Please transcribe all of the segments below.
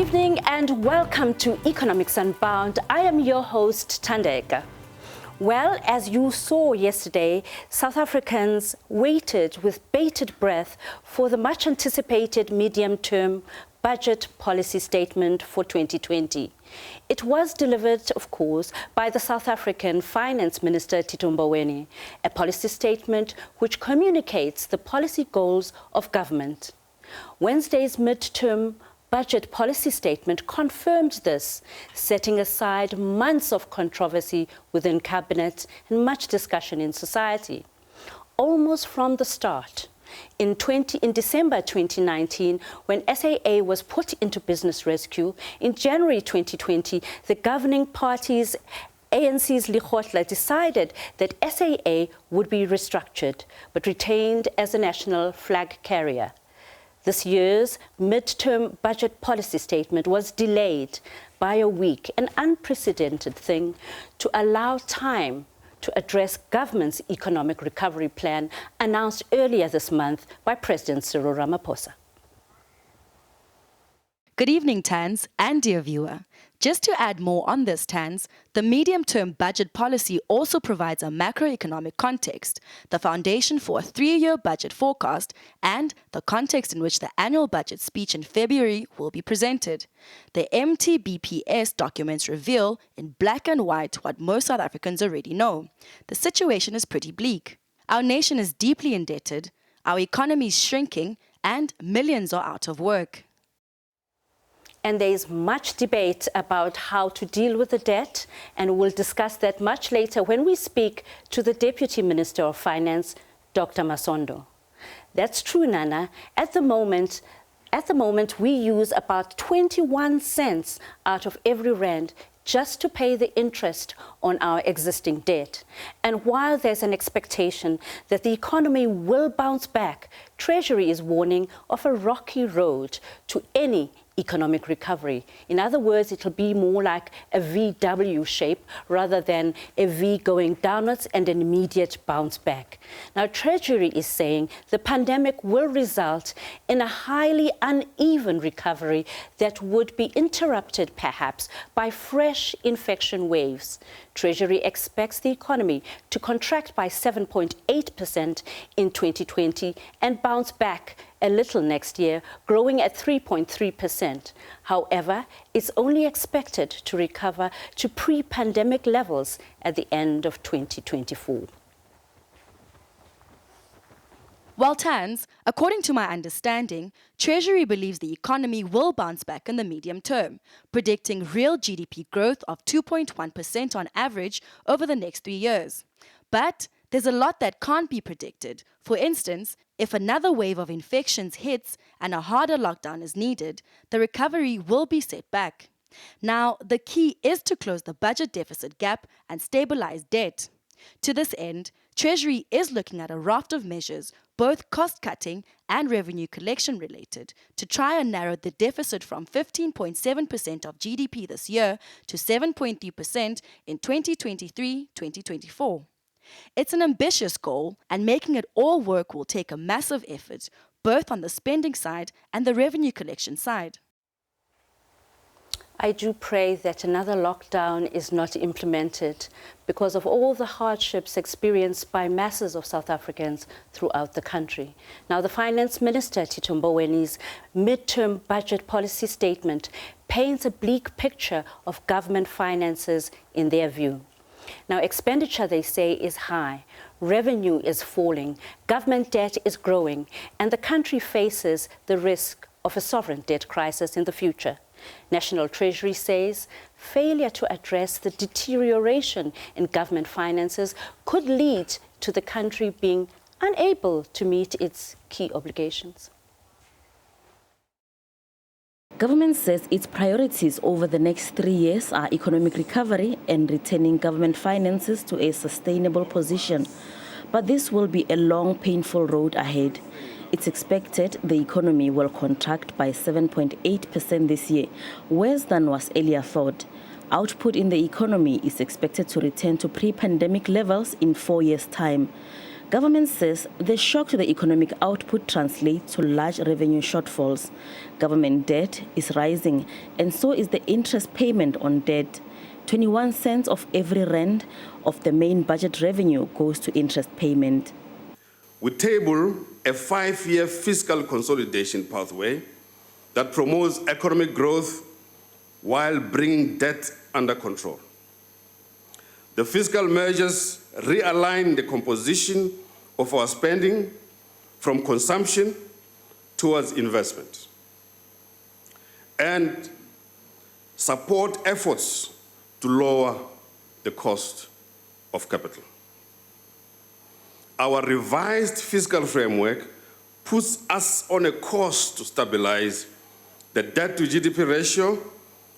evening and welcome to Economics Unbound. I am your host, Tandeka. Well, as you saw yesterday, South Africans waited with bated breath for the much anticipated medium-term budget policy statement for 2020. It was delivered, of course, by the South African Finance Minister Tito Mboweni, a policy statement which communicates the policy goals of government. Wednesday's midterm budget policy statement confirmed this, setting aside months of controversy within cabinet and much discussion in society. Almost from the start, in December 2019, when SAA was put into business rescue, in January 2020, the governing party's ANC's Lekgotla decided that SAA would be restructured, but retained as a national flag carrier. This year's midterm budget policy statement was delayed by a week, an unprecedented thing, to allow time to address government's economic recovery plan announced earlier this month by President Cyril Ramaphosa. Good evening, Tans and dear viewer. Just to add more on this, Tans, the medium-term budget policy also provides a macroeconomic context, the foundation for a 3-year budget forecast, and the context in which the annual budget speech in February will be presented. The MTBS documents reveal in black and white what most South Africans already know. The situation is pretty bleak. Our nation is deeply indebted, our economy is shrinking, and millions are out of work. And there is much debate about how to deal with the debt, and we'll discuss that much later when we speak to the Deputy Minister of Finance, Dr. Massondo. That's true, Nana. At the moment, we use about 21 cents out of every rand just to pay the interest on our existing debt. And while there's an expectation that the economy will bounce back, Treasury is warning of a rocky road to any economic recovery. In other words, it'll be more like a VW shape rather than a V going downwards and an immediate bounce back. Now, Treasury is saying the pandemic will result in a highly uneven recovery that would be interrupted, perhaps, by fresh infection waves. Treasury expects the economy to contract by 7.8% in 2020 and bounce back a little next year, growing at 3.3%. However, it's only expected to recover to pre-pandemic levels at the end of 2024. Well, Tans, according to my understanding, Treasury believes the economy will bounce back in the medium term, predicting real GDP growth of 2.1% on average over the next 3 years. But there's a lot that can't be predicted. For instance, if another wave of infections hits and a harder lockdown is needed, the recovery will be set back. Now, the key is to close the budget deficit gap and stabilize debt. To this end, Treasury is looking at a raft of measures, both cost-cutting and revenue collection related, to try and narrow the deficit from 15.7% of GDP this year to 7.3% in 2023-2024. It's an ambitious goal, and making it all work will take a massive effort, both on the spending side and the revenue collection side. I do pray that another lockdown is not implemented because of all the hardships experienced by masses of South Africans throughout the country. Now, the Finance Minister, Tito Mboweni's midterm budget policy statement paints a bleak picture of government finances in their view. Now, expenditure, they say, is high, revenue is falling, government debt is growing, and the country faces the risk of a sovereign debt crisis in the future. National Treasury says failure to address the deterioration in government finances could lead to the country being unable to meet its key obligations. Government says its priorities over the next 3 years are economic recovery and returning government finances to a sustainable position. But this will be a long, painful road ahead. It's expected the economy will contract by 7.8% this year, worse than was earlier thought. Output in the economy is expected to return to pre-pandemic levels in 4 years' time. Government says the shock to the economic output translates to large revenue shortfalls. Government debt is rising, and so is the interest payment on debt. 21 cents of every rand of the main budget revenue goes to interest payment. We table a 5-year fiscal consolidation pathway that promotes economic growth while bringing debt under control. The fiscal measures realign the composition of our spending from consumption towards investment and support efforts to lower the cost of capital. Our revised fiscal framework puts us on a course to stabilize the debt to GDP ratio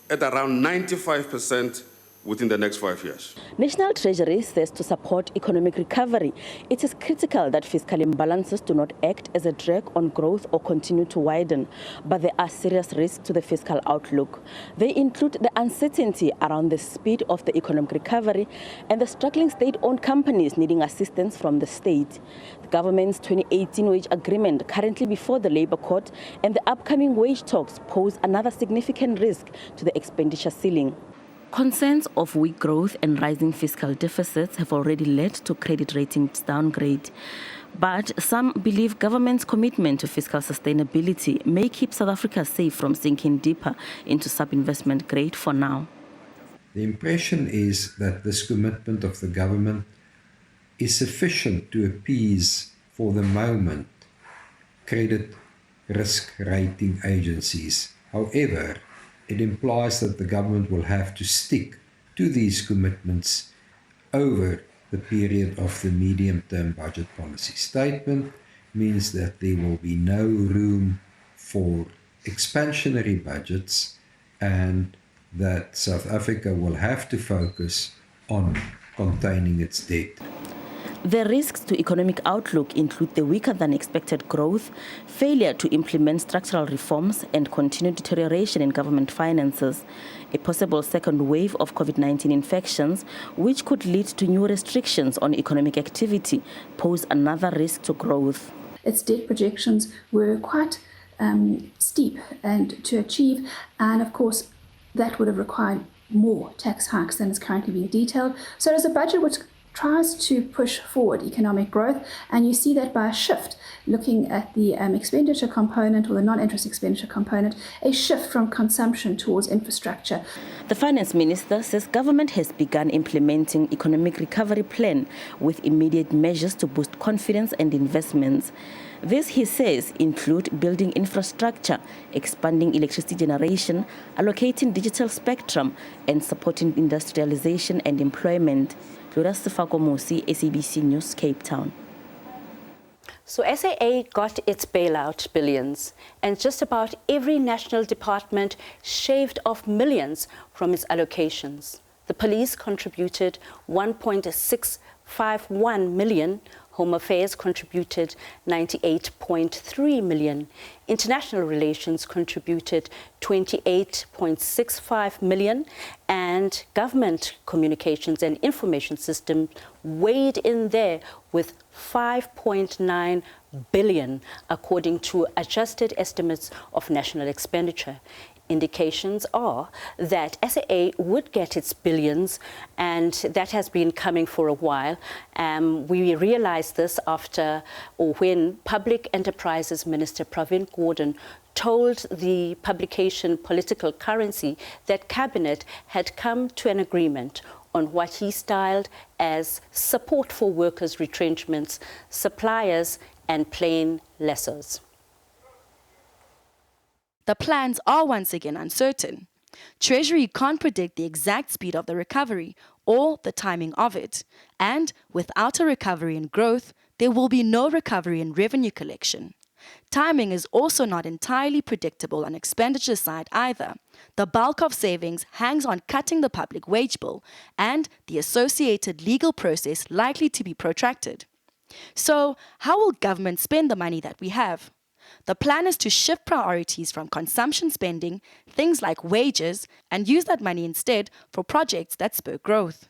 at around 95% within the next 5 years. National Treasury says to support economic recovery, it is critical that fiscal imbalances do not act as a drag on growth or continue to widen, but there are serious risks to the fiscal outlook. They include the uncertainty around the speed of the economic recovery and the struggling state-owned companies needing assistance from the state. The government's 2018 wage agreement, currently before the Labour Court, and the upcoming wage talks pose another significant risk to the expenditure ceiling. Concerns of weak growth and rising fiscal deficits have already led to credit ratings downgrade. But some believe government's commitment to fiscal sustainability may keep South Africa safe from sinking deeper into sub-investment grade for now. The impression is that this commitment of the government is sufficient to appease, for the moment, credit risk rating agencies. However, it implies that the government will have to stick to these commitments over the period of the medium-term budget policy statement. Means that there will be no room for expansionary budgets and that South Africa will have to focus on containing its debt. The risks to economic outlook include the weaker than expected growth, failure to implement structural reforms, and continued deterioration in government finances. A possible second wave of COVID-19 infections, which could lead to new restrictions on economic activity, pose another risk to growth. Its debt projections were quite steep and to achieve, and of course that would have required more tax hikes than is currently being detailed. So it is a budget which tries to push forward economic growth, and you see that by a shift, looking at the expenditure component or the non-interest expenditure component, a shift from consumption towards infrastructure. The Finance Minister says government has begun implementing economic recovery plan with immediate measures to boost confidence and investments. This, he says, include building infrastructure, expanding electricity generation, allocating digital spectrum, and supporting industrialization and employment. Gloria Sifakomusi, SABC News, Cape Town. So SAA got its bailout billions, and just about every national department shaved off millions from its allocations. The police contributed 1.651 million. Home Affairs contributed 98.3 million. International Relations contributed 28.65 million. And Government Communications and Information Systems weighed in there with 5.9 billion, according to adjusted estimates of national expenditure. Indications are that SAA would get its billions, and that has been coming for a while. We realized this after or when Public Enterprises Minister Pravin Gordhan told the publication Political Currency that Cabinet had come to an agreement on what he styled as support for workers' retrenchments, suppliers, and plain lessors. The plans are once again uncertain. Treasury can't predict the exact speed of the recovery or the timing of it. And without a recovery in growth, there will be no recovery in revenue collection. Timing is also not entirely predictable on expenditure side either. The bulk of savings hangs on cutting the public wage bill and the associated legal process likely to be protracted. So, how will government spend the money that we have? The plan is to shift priorities from consumption spending, things like wages, and use that money instead for projects that spur growth.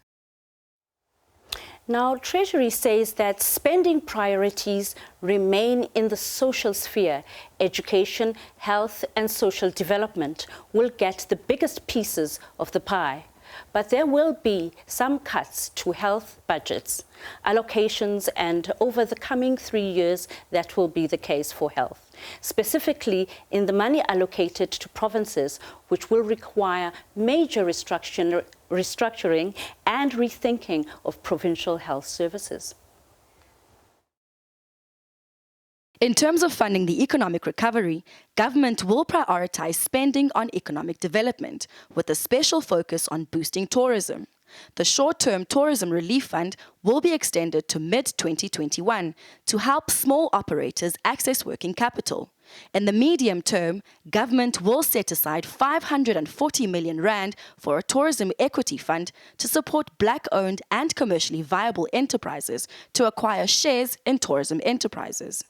Now, Treasury says that spending priorities remain in the social sphere. Education, health and social development will get the biggest pieces of the pie. But there will be some cuts to health budgets, allocations, and over the coming 3 years, that will be the case for health, specifically in the money allocated to provinces, which will require major restructuring and rethinking of provincial health services. In terms of funding the economic recovery, government will prioritise spending on economic development, with a special focus on boosting tourism. The short-term tourism relief fund will be extended to mid-2021 to help small operators access working capital. In the medium term, government will set aside 540 million rand for a tourism equity fund to support black-owned and commercially viable enterprises to acquire shares in tourism enterprises.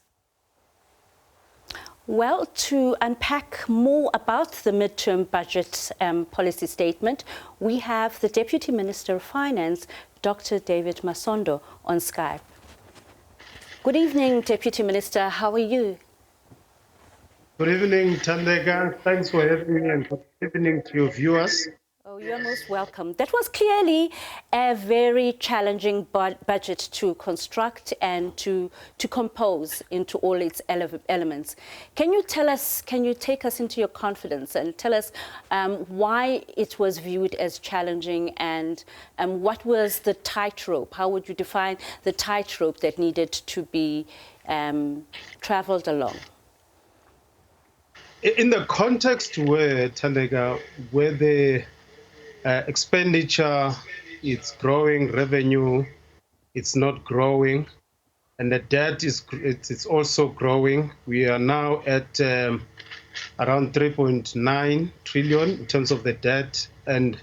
Well, to unpack more about the midterm budget policy statement, we have the Deputy Minister of Finance, Dr. David Massondo, on Skype. Good evening, Deputy Minister. How are you? Good evening, Tandega. Thanks for having me, and good evening to your viewers. Oh, you're most welcome. That was clearly a very challenging budget to construct and to compose into all its elements. Can you tell us, can you take us into your confidence and tell us why it was viewed as challenging and what was the tightrope? How would you define the tightrope that needed to be traveled along? In the context where, Tandega, where the expenditure, it's growing, revenue, it's not growing, and the debt it's also growing. We are now at around 3.9 trillion in terms of the debt, and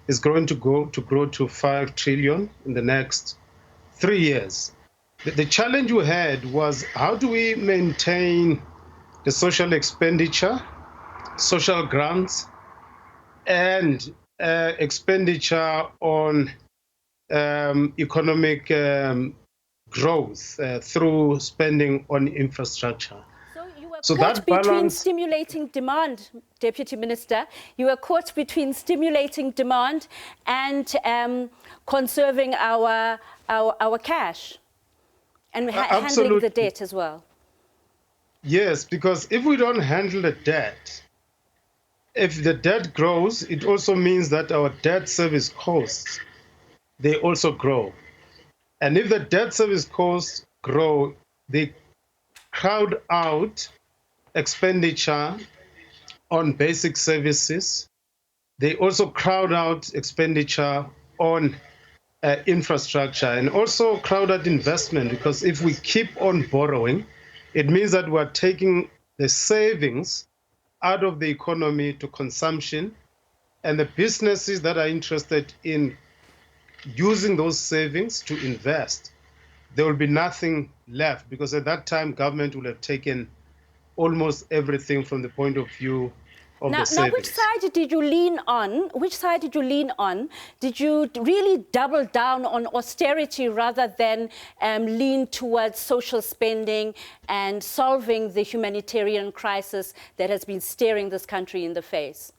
it's going to grow to 5 trillion in the next 3 years. The challenge we had was, how do we maintain the social expenditure, social grants, and expenditure on economic growth through spending on infrastructure. So you were caught between stimulating demand, Deputy Minister. You were caught between stimulating demand and conserving our cash and handling the debt as well. Yes, because if we don't handle the debt, if the debt grows, it also means that our debt service costs, they also grow. And if the debt service costs grow, they crowd out expenditure on basic services. They also crowd out expenditure on infrastructure, and also crowd out investment, because if we keep on borrowing, it means that we're taking the savings out of the economy to consumption, and the businesses that are interested in using those savings to invest, there will be nothing left, because at that time government will have taken almost everything from the point of view of the savings. Now, which side did you lean on? Which side did you lean on? Did you really double down on austerity rather than lean towards social spending and solving the humanitarian crisis that has been staring this country in the face?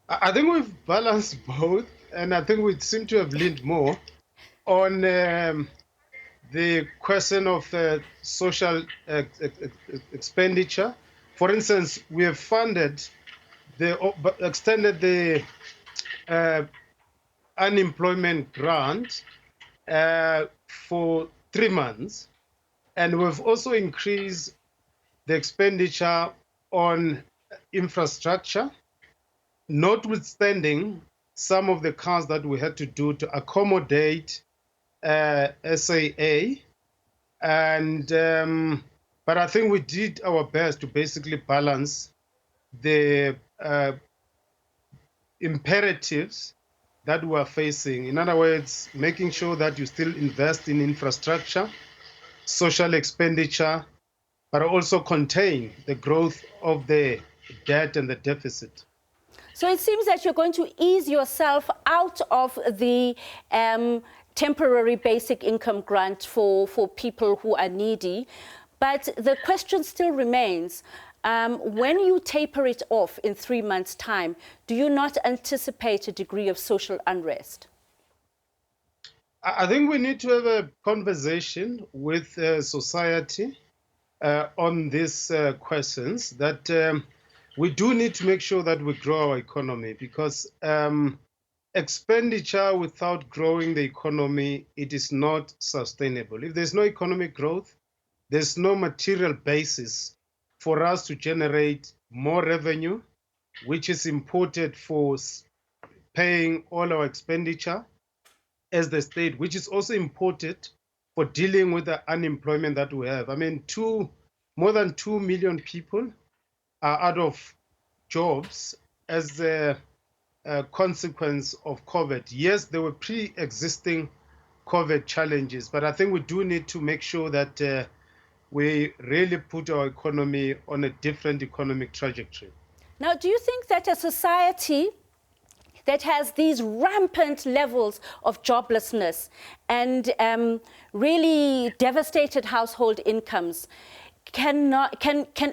I think we've balanced both, and I think we seem to have leaned more on the question of social expenditure. For instance, we have extended the unemployment grant for 3 months, and we've also increased the expenditure on infrastructure, notwithstanding some of the cuts that we had to do to accommodate SAA, and but I think we did our best to basically balance the imperatives that we are facing. In other words, making sure that you still invest in infrastructure, social expenditure, but also contain the growth of the debt and the deficit. So it seems that you're going to ease yourself out of the temporary basic income grant for people who are needy. But the question still remains, when you taper it off in 3 months' time, do you not anticipate a degree of social unrest? I think we need to have a conversation with society on these questions, that we do need to make sure that we grow our economy, because expenditure without growing the economy, it is not sustainable. If there's no economic growth, there's no material basis for us to generate more revenue, which is imported for paying all our expenditure as the state, which is also imported for dealing with the unemployment that we have. I mean, more than 2 million people are out of jobs as a consequence of COVID. Yes, there were pre-existing COVID challenges, but I think we do need to make sure that we really put our economy on a different economic trajectory. Now, do you think that a society that has these rampant levels of joblessness and really devastated household incomes can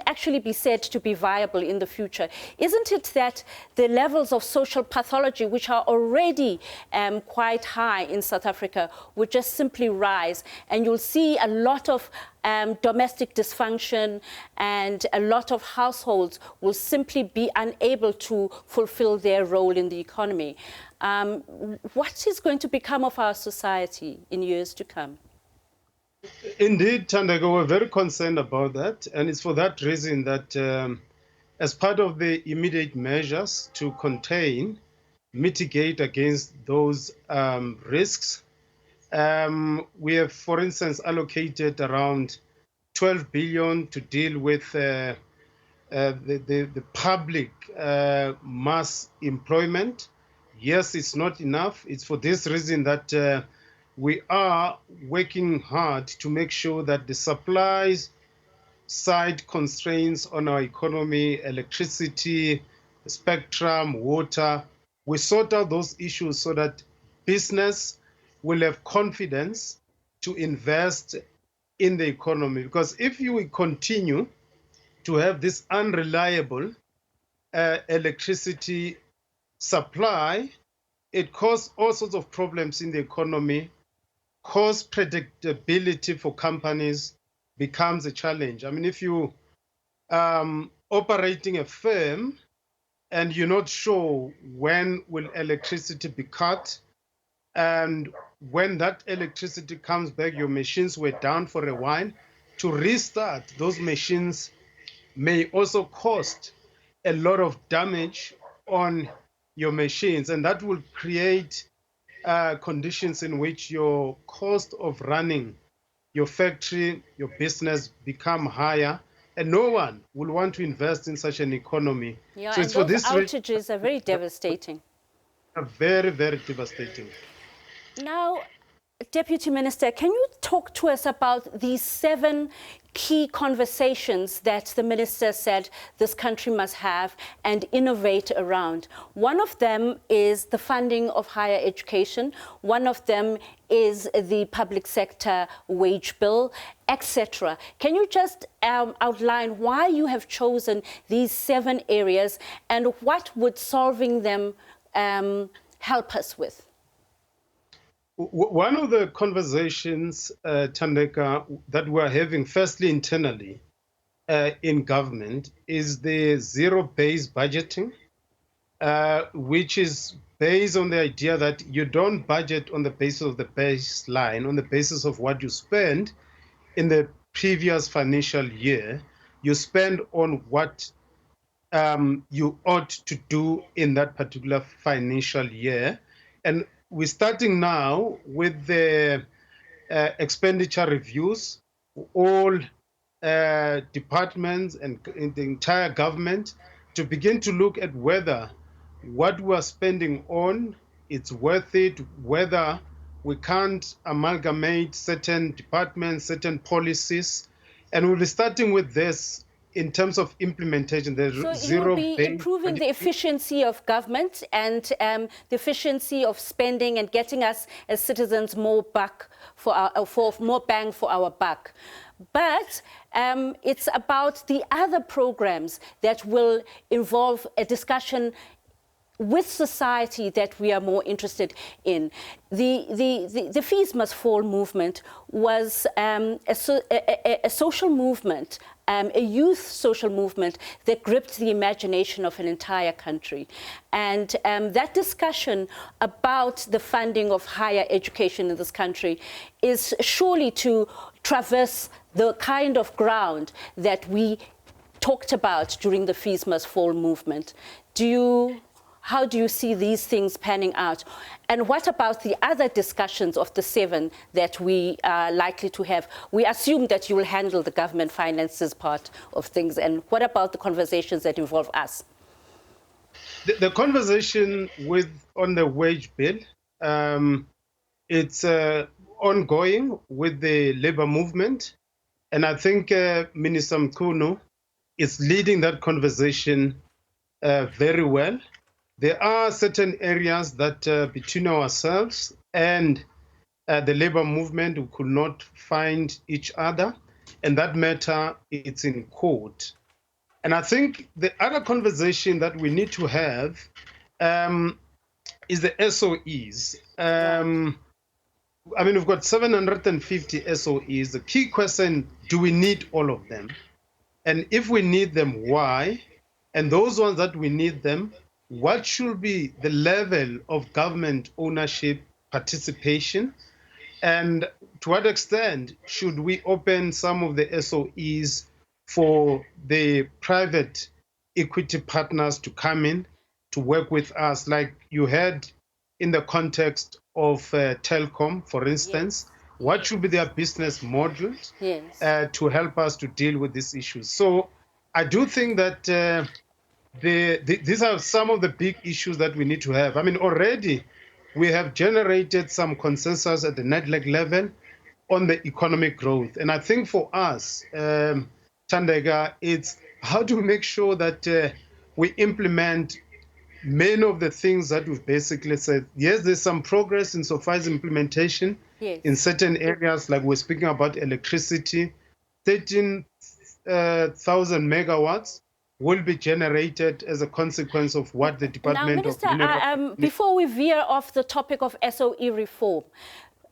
actually be said to be viable in the future? Isn't it that the levels of social pathology, which are already quite high in South Africa, would just simply rise, and you'll see a lot of domestic dysfunction, and a lot of households will simply be unable to fulfill their role in the economy? What is going to become of our society in years to come? Indeed, Thandeka, we're very concerned about that. And it's for that reason that as part of the immediate measures to contain, mitigate against those risks, we have, for instance, allocated around 12 billion to deal with the public mass employment. Yes, it's not enough. It's for this reason that we are working hard to make sure that the supplies side constraints on our economy, electricity, spectrum, water, we sort out those issues so that business will have confidence to invest in the economy. Because if you will continue to have this unreliable electricity supply, it causes all sorts of problems in the economy. Cost predictability for companies becomes a challenge. I mean, if you operating a firm and you're not sure when will electricity be cut, and when that electricity comes back, your machines were down for a while, to restart those machines may also cost a lot of damage on your machines, and that will create conditions in which your cost of running your factory, your business become higher, and no one will want to invest in such an economy. Yeah, so and it's for those this outages are very devastating. Very, very devastating. Now, Deputy Minister, can you talk to us about these 7 key conversations that the Minister said this country must have and innovate around? One of them is the funding of higher education. One of them is the public sector wage bill, etc. Can you just outline why you have chosen these 7 areas and what would solving them help us with? One of the conversations, Thandeka, that we're having firstly internally in government is the zero-based budgeting, which is based on the idea that you don't budget on the basis of the baseline, on the basis of what you spend in the previous financial year. You spend on what you ought to do in that particular financial year. And we're starting now with the expenditure reviews, all departments and the entire government, to begin to look at whether what we're spending on, it's worth it, whether we can't amalgamate certain departments, certain policies. And we'll be starting with this in terms of implementation, the So it will zero-based be improving the efficiency of government and the efficiency of spending and getting us as citizens more buck for more bang for our buck. But it's about the other programs that will involve a discussion with society that we are more interested in. The Fees Must Fall movement was a social movement, a youth social movement that gripped the imagination of an entire country. And that discussion about the funding of higher education in this country is surely to traverse the kind of ground that we talked about during the Fees Must Fall movement. How do you see these things panning out? And what about the other discussions of the 7 that we are likely to have? We assume that you will handle the government finances part of things. And what about the conversations that involve us? The conversation on the wage bill, it's ongoing with the labor movement. And I think Minister Mkhunu is leading that conversation very well. There are certain areas that between ourselves and the labor movement, we could not find each other. And that matter, it's in court. And I think the other conversation that we need to have is the SOEs. I mean, we've got 750 SOEs. The key question, do we need all of them? And if we need them, why? And those ones that we need them, what should be the level of government ownership participation? And to what extent should we open some of the SOEs for the private equity partners to come in to work with us, like you had in the context of Telkom, for instance? Yes. What should be their business models to help us to deal with these issues? So I do think that these are some of the big issues that we need to have. I mean, already we have generated some consensus at the NEDLAC level on the economic growth. And I think for us, Thandeka, it's how to make sure that we implement many of the things that we've basically said. Yes, there's some progress insofar as implementation in certain areas, like we're speaking about electricity. 13,000 megawatts will be generated as a consequence of what the Department of Minister, before we veer off the topic of SOE reform,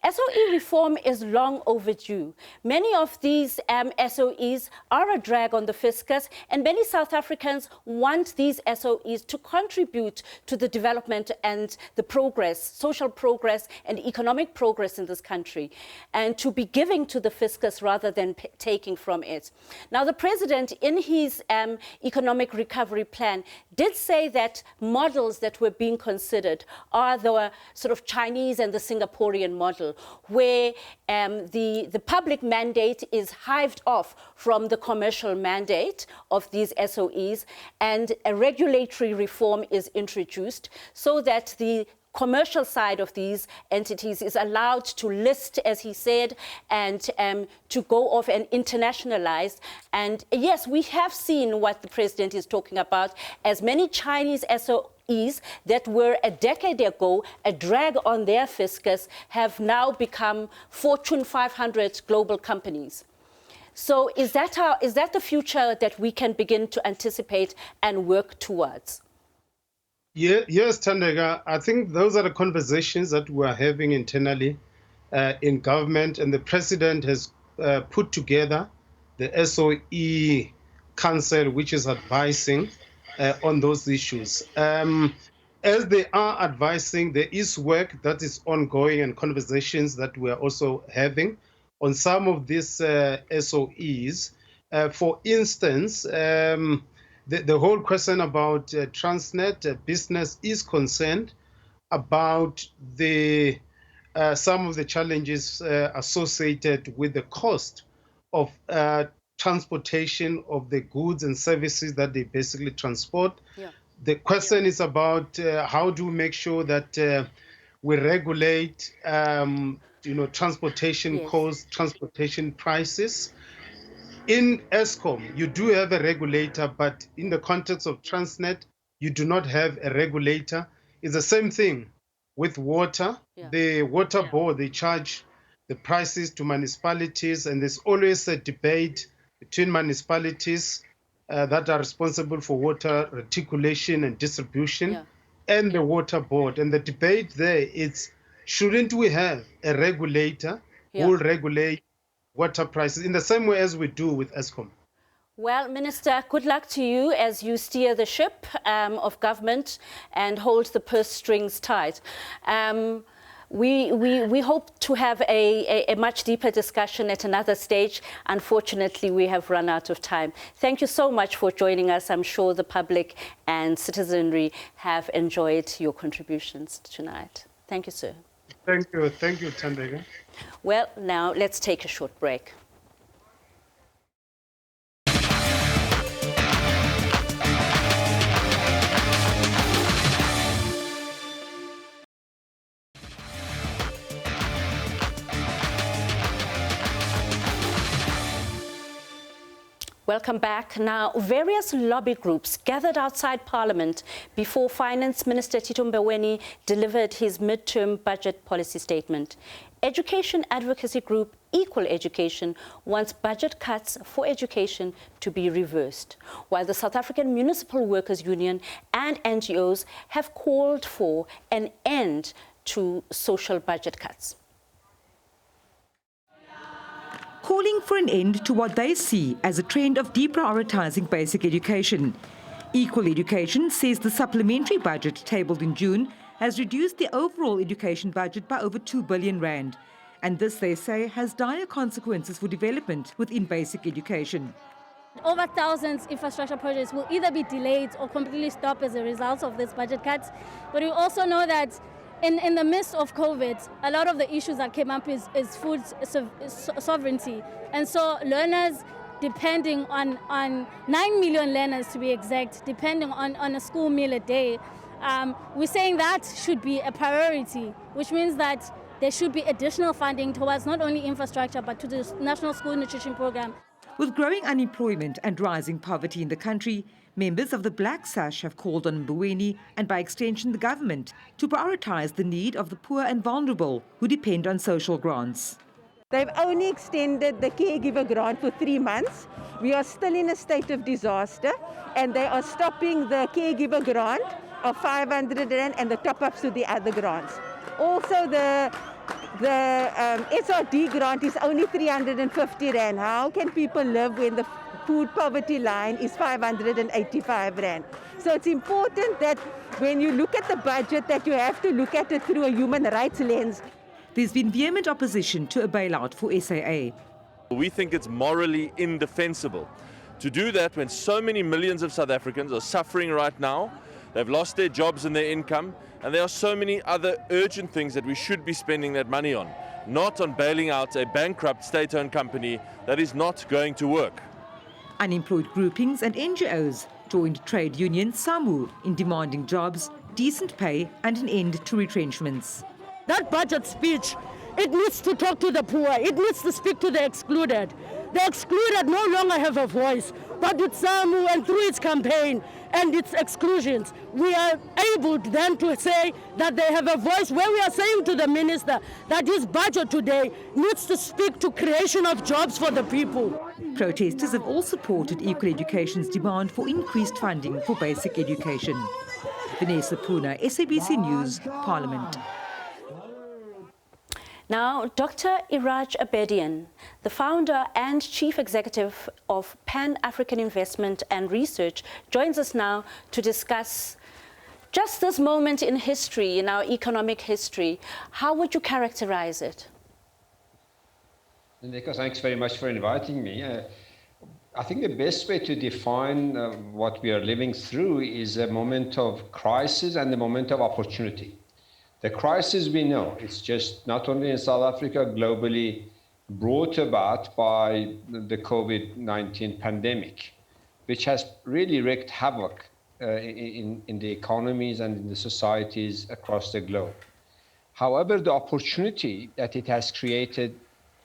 SOE reform is long overdue. Many of these SOEs are a drag on the fiscus, and many South Africans want these SOEs to contribute to the development and the progress, social progress and economic progress in this country, and to be giving to the fiscus rather than taking from it. Now, the President, in his economic recovery plan, did say that models that were being considered are the sort of Chinese and the Singaporean model, where the public mandate is hived off from the commercial mandate of these SOEs, and a regulatory reform is introduced so that the commercial side of these entities is allowed to list, as he said, and to go off and internationalize. And yes, we have seen what the President is talking about, as many Chinese SOEs that were a decade ago a drag on their fiscus have now become Fortune 500 global companies. So is that the future that we can begin to anticipate and work towards? Yes, Thandeka, I think those are the conversations that we are having internally in government, and the President has put together the SOE Council, which is advising on those issues. As they are advising, there is work that is ongoing and conversations that we are also having on some of these SOEs. For instance, the whole question about Transnet business is concerned about some of the challenges associated with the cost of transportation of the goods and services that they basically transport. Yeah. The question is about how do we make sure that we regulate, transportation costs, transportation prices. In ESCOM, you do have a regulator, but in the context of Transnet, you do not have a regulator. It's the same thing with water. Yeah. The water board, they charge the prices to municipalities, and there's always a debate between municipalities that are responsible for water reticulation and distribution and the water board. And the debate there is, shouldn't we have a regulator who will regulate water prices in the same way as we do with ESCOM? Well, Minister, good luck to you as you steer the ship of government and hold the purse strings tight. We hope to have a much deeper discussion at another stage. Unfortunately, we have run out of time. Thank you so much for joining us. I'm sure the public and citizenry have enjoyed your contributions tonight. Thank you, sir. Thank you, Thandeka. Well, now let's take a short break. Welcome back. Now, various lobby groups gathered outside Parliament before Finance Minister Tito Mboweni delivered his midterm budget policy statement. Education advocacy group Equal Education wants budget cuts for education to be reversed, while the South African Municipal Workers Union and NGOs have called for an end to social budget cuts. Calling for an end to what they see as a trend of deprioritizing basic education. Equal Education says the supplementary budget tabled in June has reduced the overall education budget by over 2 billion rand. And this, they say, has dire consequences for development within basic education. Over thousands infrastructure projects will either be delayed or completely stop as a result of this budget cuts. But we also know that in the midst of COVID, a lot of the issues that came up is food sovereignty. And so learners, depending on 9 million learners to be exact, depending on a school meal a day, we're saying that should be a priority, which means that there should be additional funding towards not only infrastructure, but to the National School Nutrition Program. With growing unemployment and rising poverty in the country, members of the Black Sash have called on Mboweni and by extension the government to prioritise the need of the poor and vulnerable who depend on social grants. They've only extended the caregiver grant for 3 months. We are still in a state of disaster, and they are stopping the caregiver grant of 500 rand and the top-ups to the other grants. Also, the SRD grant is only 350 rand. How can people live when the food poverty line is 585 rand? So it's important that when you look at the budget, that you have to look at it through a human rights lens. There's been vehement opposition to a bailout for SAA. We think it's morally indefensible to do that when so many millions of South Africans are suffering right now. They've lost their jobs and their income, and there are so many other urgent things that we should be spending that money on, not on bailing out a bankrupt state-owned company that is not going to work. Unemployed groupings and NGOs joined trade union SAMU in demanding jobs, decent pay and an end to retrenchments. That budget speech, it needs to talk to the poor, it needs to speak to the excluded. The excluded no longer have a voice, but with SAMU and through its campaign and its exclusions, we are able then to say that they have a voice, where we are saying to the minister that his budget today needs to speak to creation of jobs for the people. Protesters have all supported Equal Education's demand for increased funding for basic education. Vanessa Puna, SABC News, Parliament. Now, Dr. Iraj Abedian, the founder and chief executive of Pan-African Investment and Research, joins us now to discuss just this moment in history, in our economic history. How would you characterize it? Nico, thanks very much for inviting me. I think the best way to define what we are living through is a moment of crisis and a moment of opportunity. The crisis, we know, it's just not only in South Africa, globally brought about by the COVID-19 pandemic, which has really wreaked havoc in the economies and in the societies across the globe. However, the opportunity that it has created,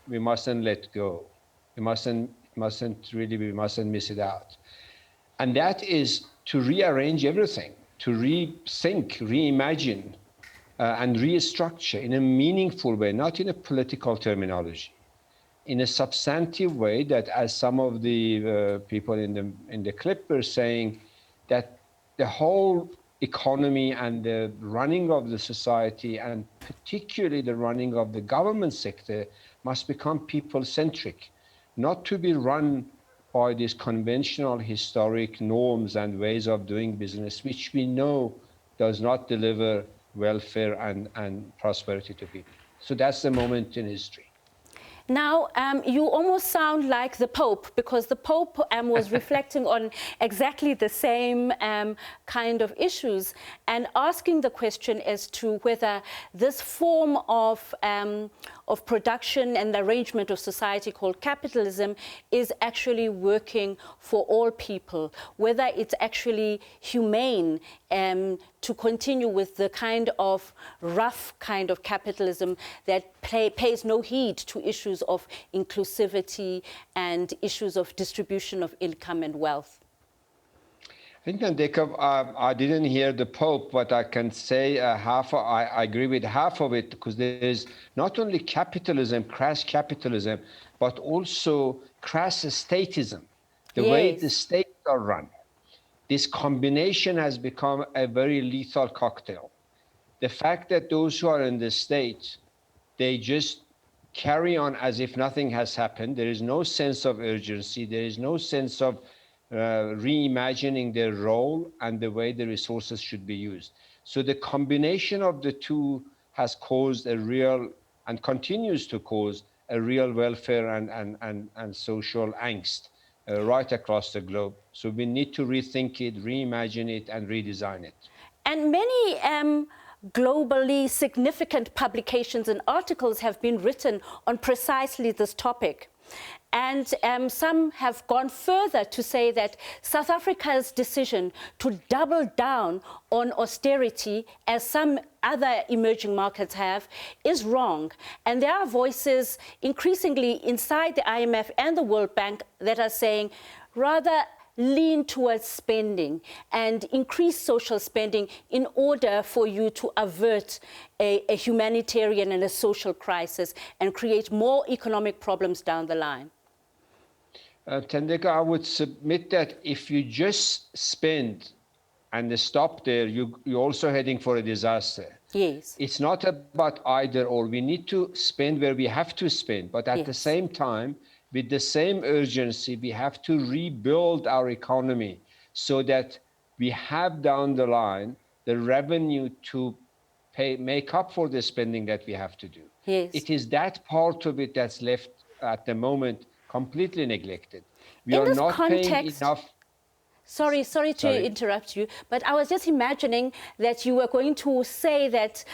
we mustn't let go. We we mustn't miss it out. And that is to rearrange everything, to rethink, reimagine, and restructure in a meaningful way, not in a political terminology, in a substantive way that, as some of the people in the clip were saying, that the whole economy and the running of the society, and particularly the running of the government sector, must become people-centric, not to be run by these conventional historic norms and ways of doing business, which we know does not deliver welfare and prosperity to people. So that's the moment in history. Now, you almost sound like the Pope, because the Pope was reflecting on exactly the same kind of issues and asking the question as to whether this form of production and the arrangement of society called capitalism is actually working for all people, whether it's actually humane to continue with the kind of rough kind of capitalism that pays no heed to issues of inclusivity and issues of distribution of income and wealth. I think, Ndeka, I didn't hear the Pope, but I can say I agree with half of it, because there is not only capitalism, crass capitalism, but also crass statism, the way the states are run. This combination has become a very lethal cocktail. The fact that those who are in the state, they just carry on as if nothing has happened. There is no sense of urgency. There is no sense of reimagining their role and the way the resources should be used. So the combination of the two has caused a real, and continues to cause, a real welfare and social angst right across the globe. So we need to rethink it, reimagine it, and redesign it. And many globally significant publications and articles have been written on precisely this topic. And some have gone further to say that South Africa's decision to double down on austerity, as some other emerging markets have, is wrong. And there are voices increasingly inside the IMF and the World Bank that are saying, rather lean towards spending and increase social spending in order for you to avert a humanitarian and a social crisis and create more economic problems down the line. Thandeka, I would submit that if you just spend and stop there, you're also heading for a disaster. Yes. It's not about either or. We need to spend where we have to spend, but at the same time, with the same urgency, we have to rebuild our economy so that we have down the line the revenue to make up for the spending that we have to do. Yes. It is that part of it that's left at the moment completely neglected. We In are this not context, paying enough. Sorry to interrupt you, but I was just imagining that you were going to say that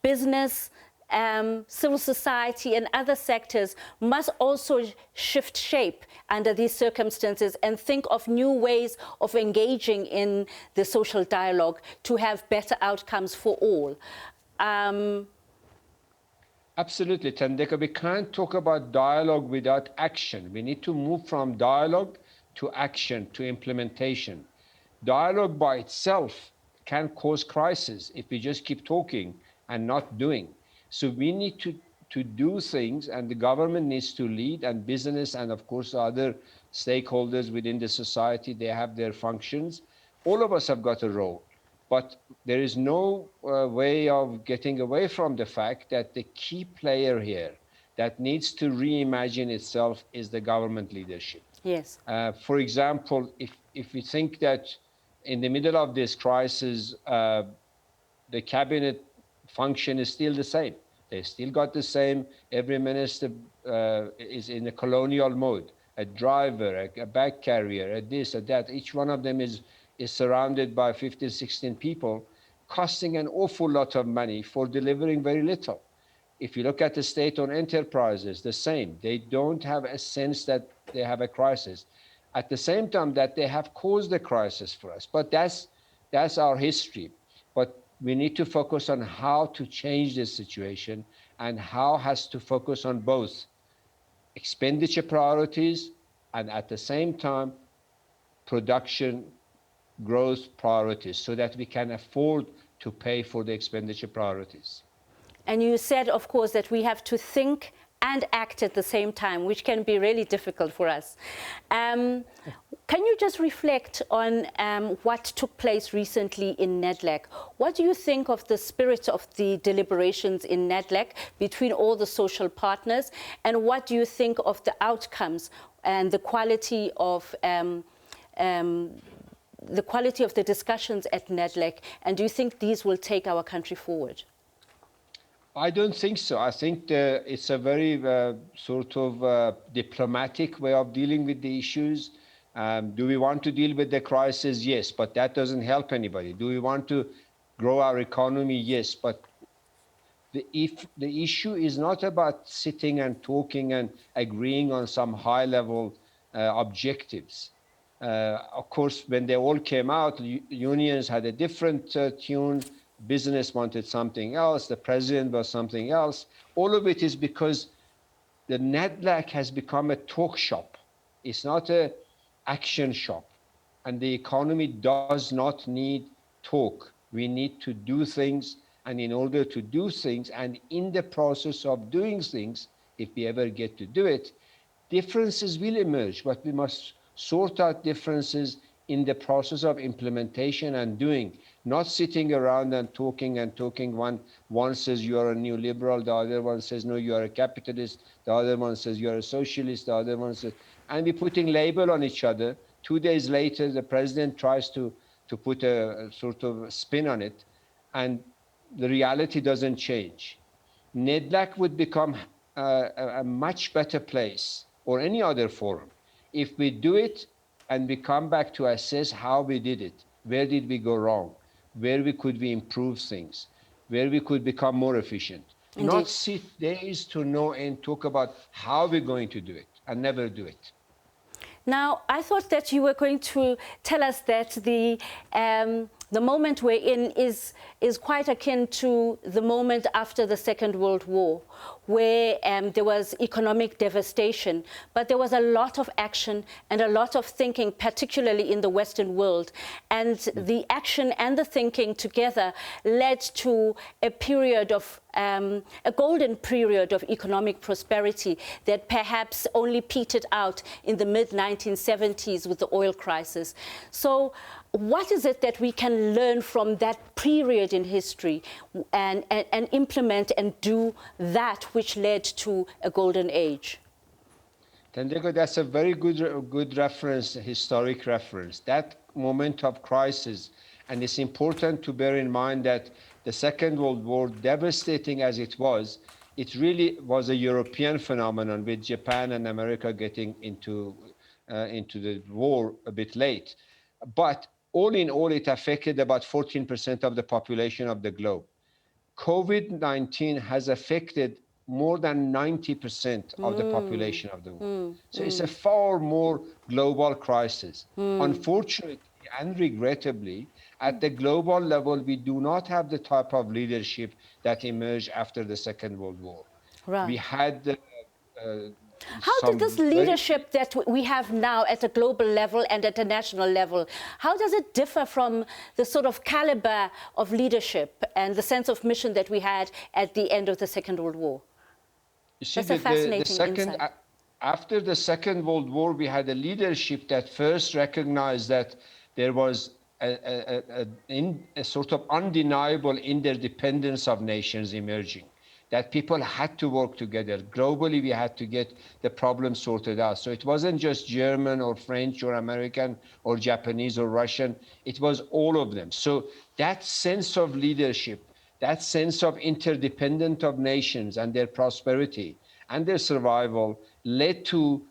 business, civil society and other sectors must also shift shape under these circumstances and think of new ways of engaging in the social dialogue to have better outcomes for all. Absolutely, Thandeka. We can't talk about dialogue without action. We need to move from dialogue to action, to implementation. Dialogue by itself can cause crisis if we just keep talking and not doing. So we need to do things, and the government needs to lead, and business, and of course other stakeholders within the society, they have their functions. All of us have got a role, but there is no way of getting away from the fact that the key player here that needs to reimagine itself is the government leadership. Yes. For example, if we think that in the middle of this crisis, the cabinet function is still the same. They still got the same. Every minister is in a colonial mode. A driver, a bag carrier, a this, a that. Each one of them is surrounded by 15, 16 people, costing an awful lot of money for delivering very little. If you look at the state-owned enterprises, the same. They don't have a sense that they have a crisis. At the same time that they have caused a crisis for us. But that's our history. But we need to focus on how to change this situation, and how has to focus on both expenditure priorities, and at the same time, production growth priorities so that we can afford to pay for the expenditure priorities. And you said, of course, that we have to think and act at the same time, which can be really difficult for us. Can you just reflect on what took place recently in NEDLAC? What do you think of the spirit of the deliberations in NEDLAC between all the social partners? And what do you think of the outcomes and the quality of the discussions at NEDLAC? And do you think these will take our country forward? I don't think so. I think it's a very diplomatic way of dealing with the issues. Do we want to deal with the crisis? Yes, but that doesn't help anybody. Do we want to grow our economy? Yes, but if the issue is not about sitting and talking and agreeing on some high-level objectives. Of course, when they all came out, unions had a different tune. Business wanted something else. The president was something else. All of it is because the NEDLAC has become a talk shop. It's not an action shop. And the economy does not need talk. We need to do things. And in order to do things, and in the process of doing things, if we ever get to do it, differences will emerge. But we must sort out differences in the process of implementation and doing, not sitting around and talking and talking. One says you are a neoliberal, the other one says no, you are a capitalist, the other one says you are a socialist, the other one says, and we're putting label on each other. 2 days later, the president tries to put a sort of spin on it, and the reality doesn't change. NEDLAC would become a much better place, or any other forum, if we do it and we come back to assess how we did it. Where did we go wrong? Where could we improve things? Where we could become more efficient? Indeed. Not sit days to no end, talk about how we're going to do it and never do it. Now, I thought that you were going to tell us that the moment we're in is quite akin to the moment after the Second World War, where there was economic devastation, but there was a lot of action and a lot of thinking, particularly in the Western world. And the action and the thinking together led to a period of a golden period of economic prosperity that perhaps only petered out in the mid-1970s with the oil crisis. So what is it that we can learn from that period in history and implement and do that which led to a golden age? Tendego, that's a very good reference, historic reference. That moment of crisis, and it's important to bear in mind that the Second World War, devastating as it was, it really was a European phenomenon, with Japan and America getting into the war a bit late. But all in all, it affected about 14% of the population of the globe. COVID-19 has affected more than 90% of the population of the world. So it's a far more global crisis. Unfortunately and regrettably, at the global level, we do not have the type of leadership that emerged after the Second World War. Right. We had how did this leadership that we have now at a global level and at a national level, how does it differ from the sort of caliber of leadership and the sense of mission that we had at the end of the Second World War? You see, that's a fascinating insight. After the Second World War, we had a leadership that first recognized that there was a sort of undeniable interdependence of nations emerging, that people had to work together. Globally, we had to get the problem sorted out. So it wasn't just German or French or American or Japanese or Russian. It was all of them. So that sense of leadership, that sense of interdependence of nations and their prosperity and their survival led to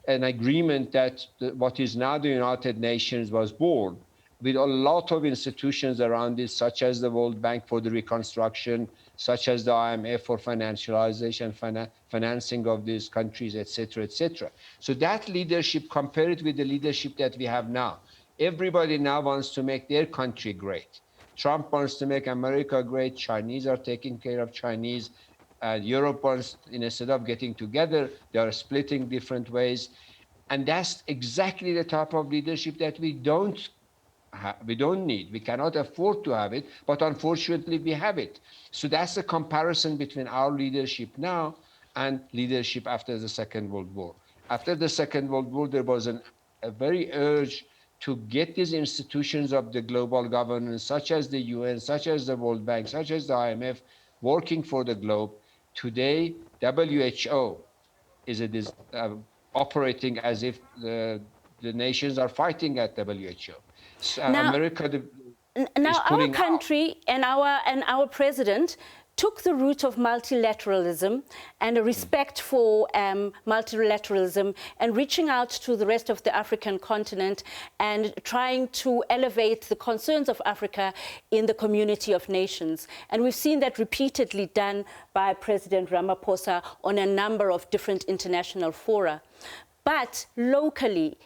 an agreement that what is now the United Nations was born, with a lot of institutions around it, such as the World Bank for the reconstruction, such as the IMF for financialization, financing of these countries, et cetera, So that leadership, compared with the leadership that we have now, everybody now wants to make their country great. Trump wants to make America great. Chinese are taking care of Chinese. and Eurobonds, instead of getting together, they are splitting different ways. And that's exactly the type of leadership that we don't need. We cannot afford to have it, but unfortunately we have it. So that's the comparison between our leadership now and leadership after the Second World War. After the Second World War, there was a very urge to get these institutions of the global governance, such as the UN, such as the World Bank, such as the IMF, working for the globe. Today, WHO is operating as if the nations are fighting at WHO. Now, America now our country and our president took the route of multilateralism and a respect for multilateralism and reaching out to the rest of the African continent and trying to elevate the concerns of Africa in the community of nations. And we've seen that repeatedly done by President Ramaphosa on a number of different international fora. But locally,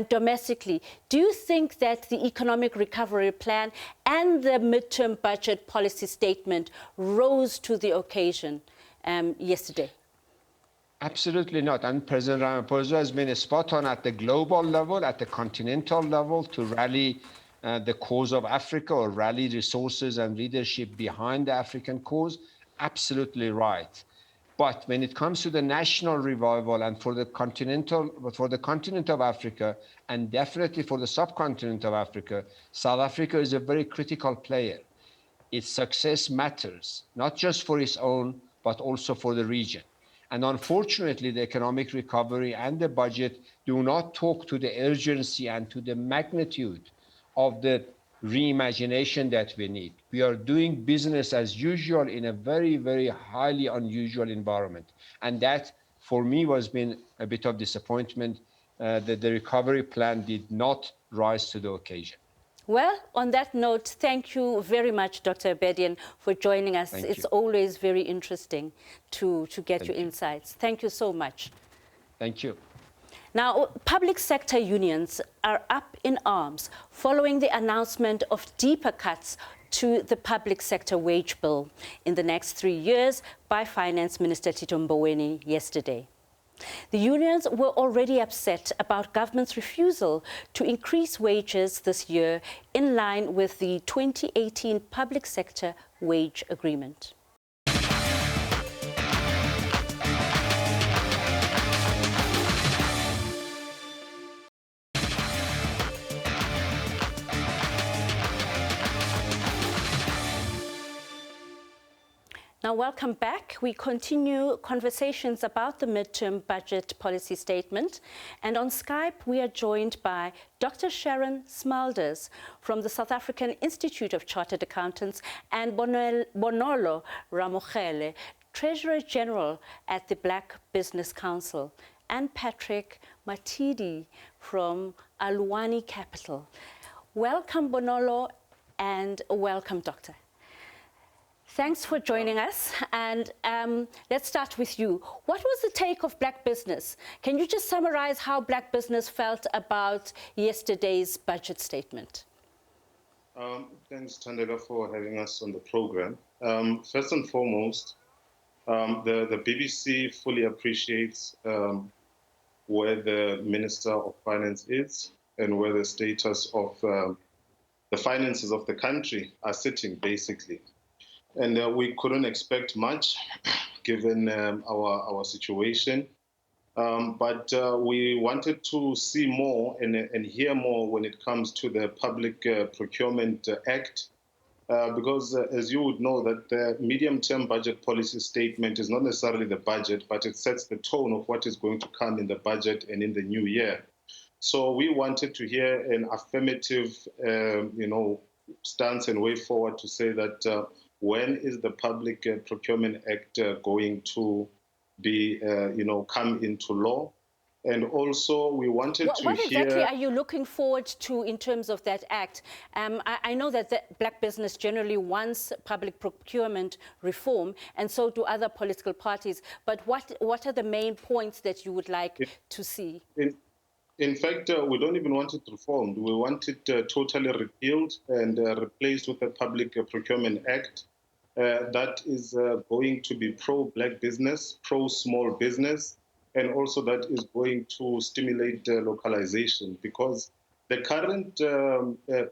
domestically, do you think that the economic recovery plan and the midterm budget policy statement rose to the occasion yesterday? Absolutely not. And President Ramaphosa has been spot on at the global level, at the continental level, to rally the cause of Africa or rally resources and leadership behind the African cause. Absolutely right. But when it comes to the national revival and for the continent of Africa, and definitely for the subcontinent of Africa, South Africa is a very critical player. Its success matters, not just for its own, but also for the region. And unfortunately, the economic recovery and the budget do not talk to the urgency and to the magnitude of the reimagination that we need. We are doing business as usual in a very, very highly unusual environment. And that, for me, was been a bit of disappointment that the recovery plan did not rise to the occasion. Well, on that note, thank you very much, Dr. Abedian, for joining us. It's always very interesting to get your insights. Thank you so much. Thank you. Now, public sector unions are up in arms following the announcement of deeper cuts to the public sector wage bill in the next 3 years by Finance Minister Tito Mboweni yesterday. The unions were already upset about government's refusal to increase wages this year in line with the 2018 public sector wage agreement. Now, welcome back. We continue conversations about the midterm budget policy statement. And on Skype, we are joined by Dr. Sharon Smulders from the South African Institute of Chartered Accountants and Bonolo Ramogele, Treasurer General at the Black Business Council, and Patrick Matidi from Aluwani Capital. Welcome, Bonolo, and welcome, Doctor. Thanks for joining us, and let's start with you. What was the take of Black Business? Can you just summarize how Black Business felt about yesterday's budget statement? Thanks, Thandela, for having us on the program. First and foremost, the BBC fully appreciates where the Minister of Finance is and where the status of the finances of the country are sitting, basically. And we couldn't expect much, given our situation. But we wanted to see more and hear more when it comes to the Public Procurement Act, because as you would know, that the medium-term budget policy statement is not necessarily the budget, but it sets the tone of what is going to come in the budget and in the new year. So we wanted to hear an affirmative, stance and way forward to say that when is the Public Procurement Act going to be, come into law? And also, we wanted to hear... What exactly are you looking forward to in terms of that act? I know that the Black Business generally wants public procurement reform, and so do other political parties. But what are the main points that you would like to see? In fact, we don't even want it reformed. We want it totally repealed and replaced with the Public Procurement Act. that is going to be pro-black business, pro-small business, and also that is going to stimulate localization, because the current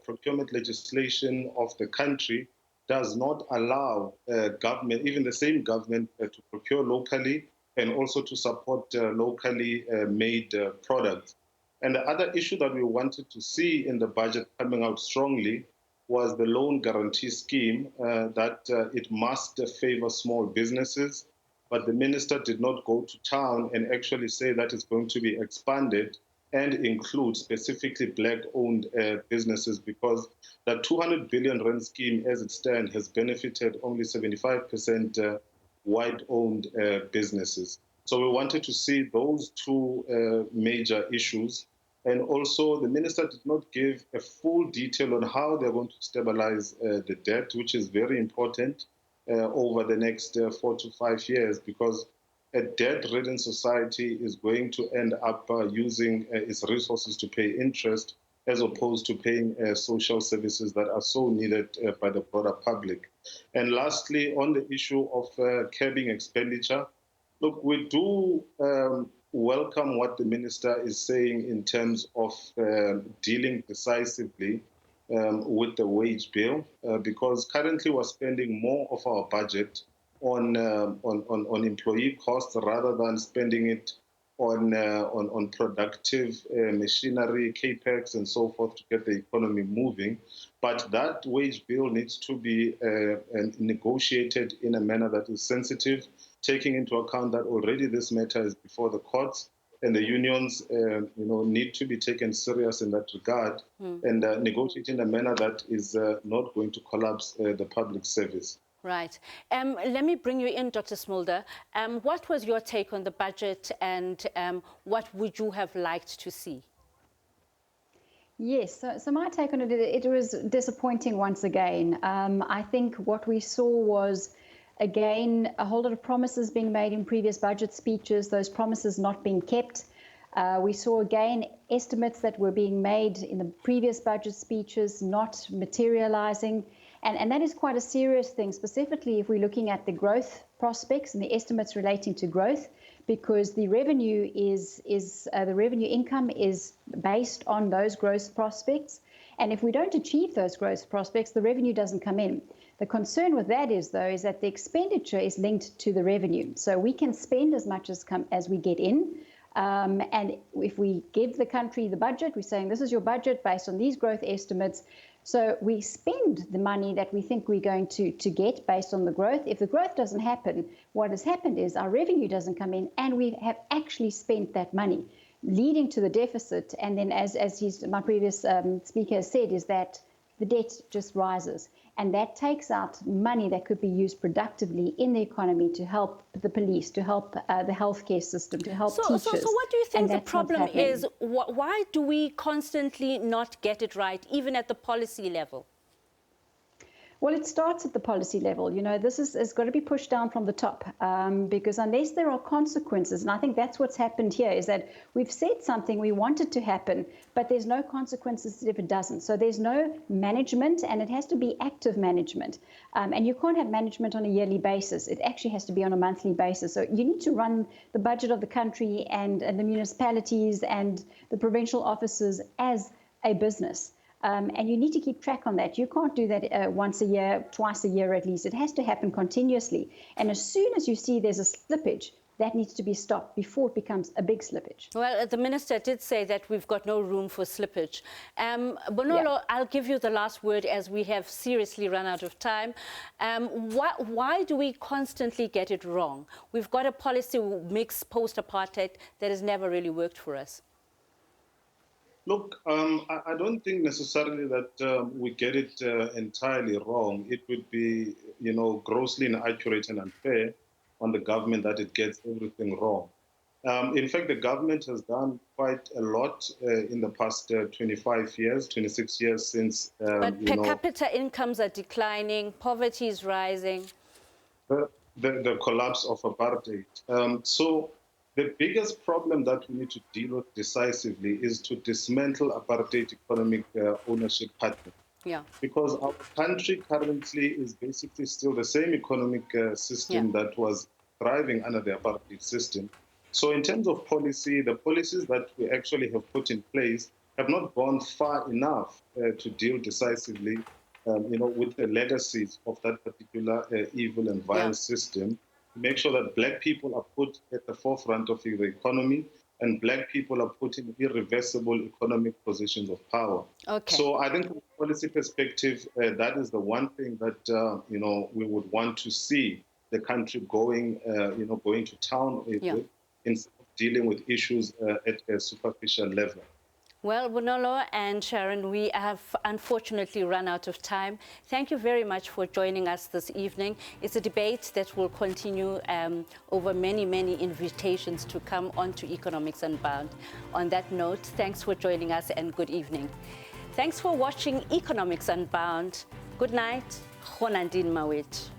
procurement legislation of the country does not allow government, even the same government, to procure locally and also to support locally made products. And the other issue that we wanted to see in the budget coming out strongly was the loan guarantee scheme, that it must favor small businesses. But the minister did not go to town and actually say that it's going to be expanded and include specifically black-owned businesses, because the 200 billion rand scheme as it stands has benefited only 75% white-owned businesses. So we wanted to see those two major issues. And also the minister did not give a full detail on how they're going to stabilize the debt, which is very important over the next 4 to 5 years, because a debt-ridden society is going to end up using its resources to pay interest as opposed to paying social services that are so needed by the broader public. And lastly, on the issue of curbing expenditure, look, we do welcome what the minister is saying in terms of dealing decisively with the wage bill, because currently we're spending more of our budget on employee costs rather than spending it on productive machinery, capex, and so forth to get the economy moving. But that wage bill needs to be negotiated in a manner that is sensitive, taking into account that already this matter is before the courts, and the unions need to be taken serious in that regard, and negotiate in a manner that is not going to collapse the public service. Right. Let me bring you in, Dr. Smolder. What was your take on the budget, and what would you have liked to see? Yes, so my take on it, it was disappointing once again. I think what we saw was, again, a whole lot of promises being made in previous budget speeches, those promises not being kept. We saw, again, estimates that were being made in the previous budget speeches not materializing. And that is quite a serious thing, specifically if we're looking at the growth prospects and the estimates relating to growth, because the revenue the revenue income is based on those growth prospects. And if we don't achieve those growth prospects, the revenue doesn't come in. The concern with that is, though, is that the expenditure is linked to the revenue. So we can spend as much as we get in. And if we give the country the budget, we're saying this is your budget based on these growth estimates. So we spend the money that we think we're going to get based on the growth. If the growth doesn't happen, what has happened is our revenue doesn't come in, and we have actually spent that money, leading to the deficit. And then, as my previous speaker has said, is that the debt just rises. And that takes out money that could be used productively in the economy to help the police, to help the healthcare system, to help teachers. So what do you think the problem is? Why do we constantly not get it right, even at the policy level? Well, it starts at the policy level. You know, this has got to be pushed down from the top, because unless there are consequences, and I think that's what's happened here, is that we've said something we want it to happen, but there's no consequences if it doesn't. So there's no management, and it has to be active management. And you can't have management on a yearly basis. It actually has to be on a monthly basis. So you need to run the budget of the country and the municipalities and the provincial offices as a business. And you need to keep track on that. You can't do that once a year, twice a year at least. It has to happen continuously. And as soon as you see there's a slippage, that needs to be stopped before it becomes a big slippage. Well, the minister did say that we've got no room for slippage. Bonolo, I'll give you the last word as we have seriously run out of time. Why do we constantly get it wrong? We've got a policy mix post-apartheid that has never really worked for us. Look, I don't think necessarily that we get it entirely wrong. It would be, grossly inaccurate and unfair on the government that it gets everything wrong. In fact, the government has done quite a lot in the past 25 years, 26 years since... but per capita incomes are declining, poverty is rising. The collapse of apartheid. So the biggest problem that we need to deal with decisively is to dismantle apartheid economic ownership pattern. Yeah. Because our country currently is basically still the same economic system that was thriving under the apartheid system. So in terms of policy, the policies that we actually have put in place have not gone far enough to deal decisively, with the legacies of that particular evil and vile system. Make sure that Black people are put at the forefront of the economy, and Black people are put in irreversible economic positions of power. Okay. So I think from a policy perspective, that is the one thing that we would want to see the country going to town with, instead of dealing with issues at a superficial level. Well, Bonolo and Sharon, we have unfortunately run out of time. Thank you very much for joining us this evening. It's a debate that will continue over many, many invitations to come onto Economics Unbound. On that note, thanks for joining us and good evening. Thanks for watching Economics Unbound. Good night. Khonandin Mawet.